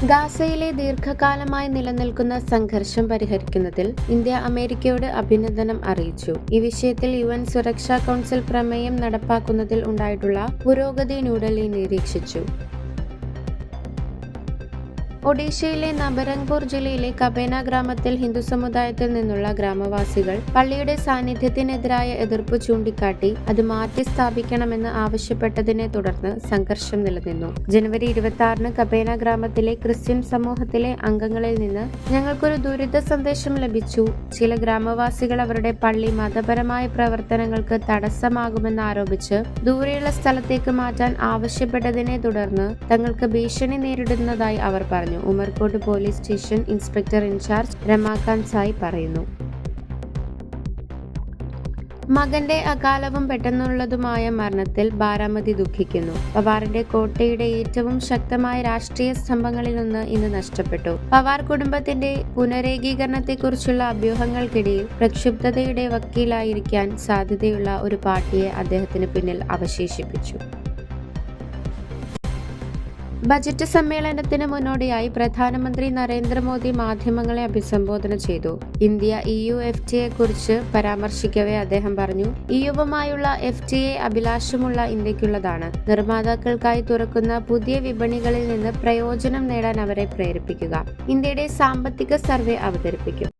ഗാസയിലെ ദീർഘകാലമായി നിലനിൽക്കുന്ന സംഘർഷം പരിഹരിക്കുന്നതിൽ ഇന്ത്യ അമേരിക്കയോട് അഭിനന്ദനം അറിയിച്ചു. ഈ വിഷയത്തിൽ UN സുരക്ഷാ കൗൺസിൽ പ്രമേയം നടപ്പാക്കുന്നതിൽ ഉണ്ടായിട്ടുള്ള പുരോഗതി ന്യൂഡൽഹി നിരീക്ഷിച്ചു. ഒഡീഷയിലെ നബരംഗ്പൂർ ജില്ലയിലെ കബേന ഗ്രാമത്തിൽ ഹിന്ദു സമുദായത്തിൽ നിന്നുള്ള ഗ്രാമവാസികൾ പള്ളിയുടെ സാന്നിധ്യത്തിനെതിരായ എതിർപ്പ് ചൂണ്ടിക്കാട്ടി അത് മാറ്റി സ്ഥാപിക്കണമെന്ന് ആവശ്യപ്പെട്ടതിനെ തുടർന്ന് സംഘർഷം നിലനിന്നു. ജനുവരി 26-ന് കബേന ഗ്രാമത്തിലെ ക്രിസ്ത്യൻ സമൂഹത്തിലെ അംഗങ്ങളിൽ നിന്ന് ഞങ്ങൾക്കൊരു ദുരിത സന്ദേശം ലഭിച്ചു. ചില ഗ്രാമവാസികൾ അവരുടെ പള്ളി മതപരമായ പ്രവർത്തനങ്ങൾക്ക് തടസ്സമാകുമെന്ന് ആരോപിച്ച് ദൂരെയുള്ള സ്ഥലത്തേക്ക് മാറ്റാൻ ആവശ്യപ്പെട്ടതിനെ തുടർന്ന് തങ്ങൾക്ക് ഭീഷണി നേരിടുന്നതായി അവർ പറഞ്ഞു. Umarkot police station inspector incharge Ramakant Sai പറയുന്നു. മകന്റെ അകാലവും പെട്ടെന്നുള്ളതുമായ മരണത്തിൽ ബാരാമതി ദുഃഖിക്കുന്നു. പവാറിന്റെ കോട്ടയുടെ ഏറ്റവും ശക്തമായ രാഷ്ട്രീയ സ്തംഭങ്ങളിലൊന്ന് ഇന്ന് നഷ്ടപ്പെട്ടു. പവാർ കുടുംബത്തിന്റെ പുനരേകീകരണത്തെക്കുറിച്ചുള്ള അഭ്യൂഹങ്ങൾക്കിടയിൽ പ്രക്ഷുബ്ധതയുടെ വക്കീലായിരിക്കാൻ സാധ്യതയുള്ള ഒരു പാർട്ടിയെ അദ്ദേഹത്തിന് പിന്നിൽ അവശേഷിപ്പിച്ചു. ബജറ്റ് സമ്മേളനത്തിന് മുന്നോടിയായി പ്രധാനമന്ത്രി നരേന്ദ്രമോദി മാധ്യമങ്ങളെ അഭിസംബോധന ചെയ്തു. ഇന്ത്യ EU FTA കുറിച്ച് പരാമർശിക്കവേ അദ്ദേഹം പറഞ്ഞു, EUവുമായുള്ള FTA അഭിലാഷമുള്ള ഇന്ത്യക്കുള്ളതാണ്. നിർമ്മാതാക്കൾക്കായി തുറക്കുന്ന പുതിയ വിപണികളിൽ നിന്ന് പ്രയോജനം നേടാൻ അവരെ പ്രേരിപ്പിക്കുക. ഇന്ത്യയുടെ സാമ്പത്തിക സർവേ അവതരിപ്പിക്കും.